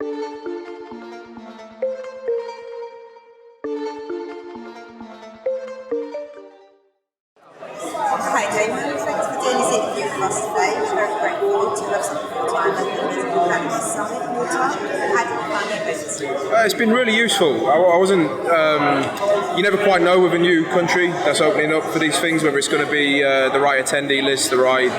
Hi Damon, thanks for doing this interview with us today. We're very grateful to have some of your time at the Medical Cannabiz Summit in Malta. How did you find the event? It's been really useful. I wasn't, you never quite know with a new country that's opening up for these things, whether it's going to be the right attendee list, the right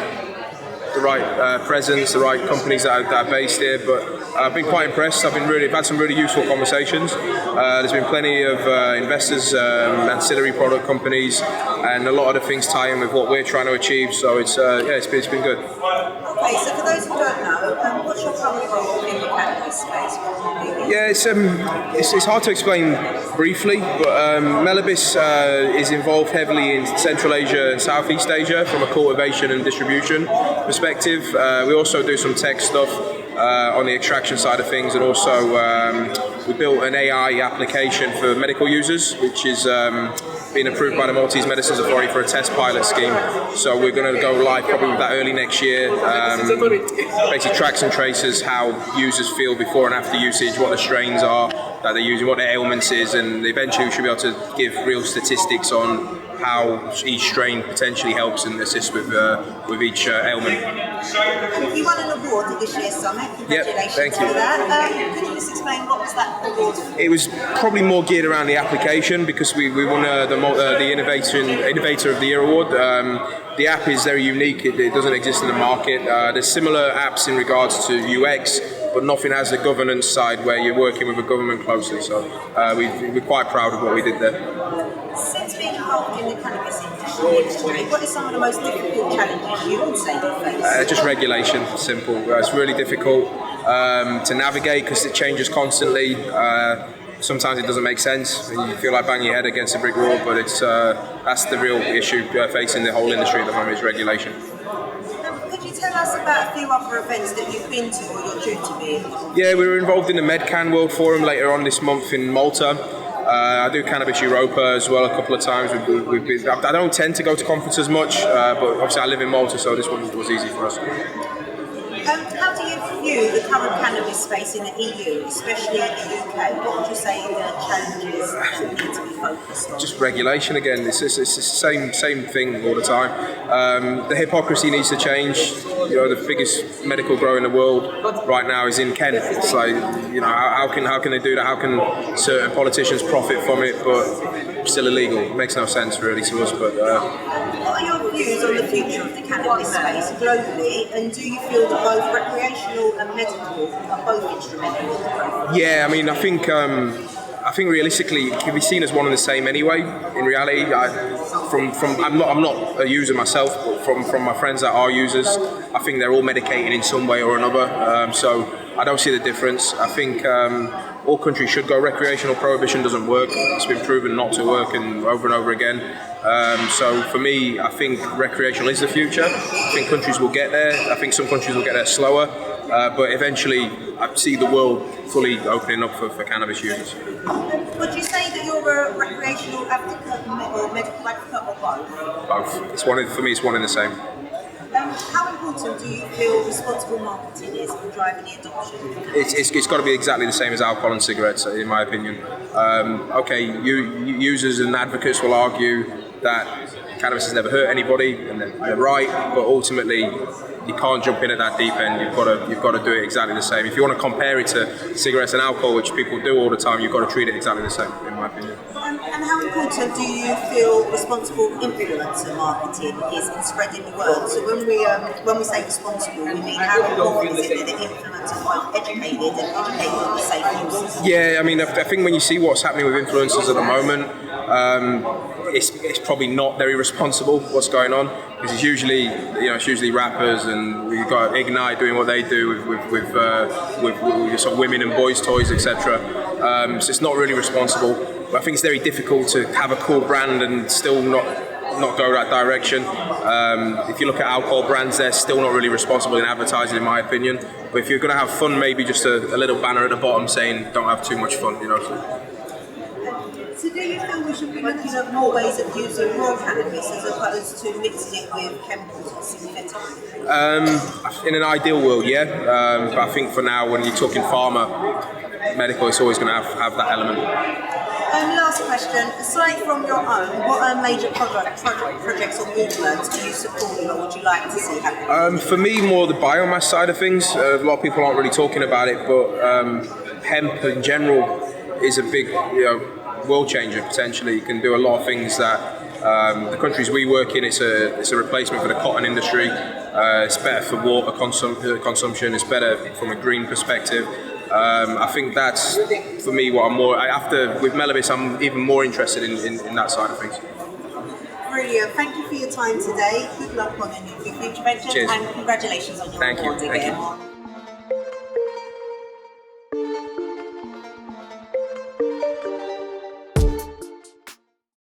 presence, the right companies that are based here. But I've been quite impressed. I've had some really useful conversations. There's been plenty of investors, ancillary product companies, and a lot of the things tie in with what we're trying to achieve. So it's been good. Okay, so for those who don't know, what's your current role in the cannabis space? Yeah, it's hard to explain briefly, but Melabis is involved heavily in Central Asia and Southeast Asia from a cultivation and distribution perspective. We also do some tech stuff on the extraction side of things, and also we built an AI application for medical users, which is being approved by the Maltese Medicines Authority for a test pilot scheme. So we're going to go live probably with that early next year. Basically tracks and traces how users feel before and after usage, what the strains are that they're using, what their ailments is, and eventually we should be able to give real statistics on how each strain potentially helps and assists with each ailment. You won an award at this year's summit. Congratulations thank you. for that. Could you just explain what was that award for? It was probably more geared around the application because we won the Innovator Of The Year award. The app is very unique. It doesn't exist in the market. There's similar apps in regards to UX, but nothing has the governance side where you're working with the government closely. So we're quite proud of what we did there. Since being involved in the cannabis industry, what are some of the most difficult challenges you would say you face? Just regulation, simple. It's really difficult to navigate because it changes constantly. Sometimes it doesn't make sense and you feel like banging your head against a brick wall, but that's the real issue facing the whole industry at the moment is regulation. Could you tell us about a few other events that you've been to or you're due to be? Yeah, we were involved in the MedCan World Forum later on this month in Malta. I do Cannabis Europa as well a couple of times. I don't tend to go to conferences much, but obviously I live in Malta, so this one was easy for us. How do you view the current cannabis space in the EU, especially in the UK? What would you say are the challenges that need to be focused on? Just regulation again. It's the same thing all the time. The hypocrisy needs to change. You know, the biggest medical grower in the world right now is in Kent. It's like, you know, how can they do that? How can certain politicians profit from it, but still illegal? It makes no sense really to us. But what are your views on the future of the cannabis space globally, and do you feel that both recreational and medical are both instrumental in the growth? Yeah, I mean, I think realistically it can be seen as one and the same anyway. In reality, I'm not a user myself, but from my friends that are users, I think they're all medicated in some way or another. So I don't see the difference. I think all countries should go recreational. Prohibition doesn't work. It's been proven not to work and over again. So for me, I think recreational is the future. I think countries will get there. I think some countries will get there slower. But eventually, I see the world fully opening up for cannabis users. Would you say that you're a recreational advocate or medical advocate or both? Both. For me, it's one and the same. How important do you feel responsible marketing is in driving the adoption? It's got to be exactly the same as alcohol and cigarettes, in my opinion. Users and advocates will argue that cannabis has never hurt anybody, and they're right. But ultimately, you can't jump in at that deep end. You've got to do it exactly the same. If you want to compare it to cigarettes and alcohol, which people do all the time, you've got to treat it exactly the same, in my opinion. And how important do you feel responsible influencer marketing is in spreading the word? So when we say responsible, we mean how important is it that the influencers are educated on the safe uses? Yeah, I mean, I think when you see what's happening with influencers at the moment, it's probably not very responsible what's going on, because it's usually rappers, and we've got Ignite doing what they do with sort of women and boys toys, etc. So it's not really responsible. But I think it's very difficult to have a cool brand and still not go that direction. If you look at alcohol brands, they're still not really responsible in advertising, in my opinion. But if you're going to have fun, maybe just a little banner at the bottom saying "Don't have too much fun," you know. So do you feel we should be looking at more ways of using raw cannabis as opposed to mixing it with chemicals or synthetics? In an ideal world, yeah. But I think for now, when you're talking pharma, medical, it's always going to have that element. Last question. Aside from your own, what major projects or movements do you support or would you like to see happen? For me, more the biomass side of things. A lot of people aren't really talking about it, but hemp in general is a big world changer potentially. It can do a lot of things that the countries we work in, it's a replacement for the cotton industry. It's better for water consumption. It's better from a green perspective. I think that's, for me, what I'm more... with Melabis, I'm even more interested in that side of things. Brilliant. Thank you for your time today. Good luck on your new future ventures. Cheers. And congratulations on your award again. Thank you.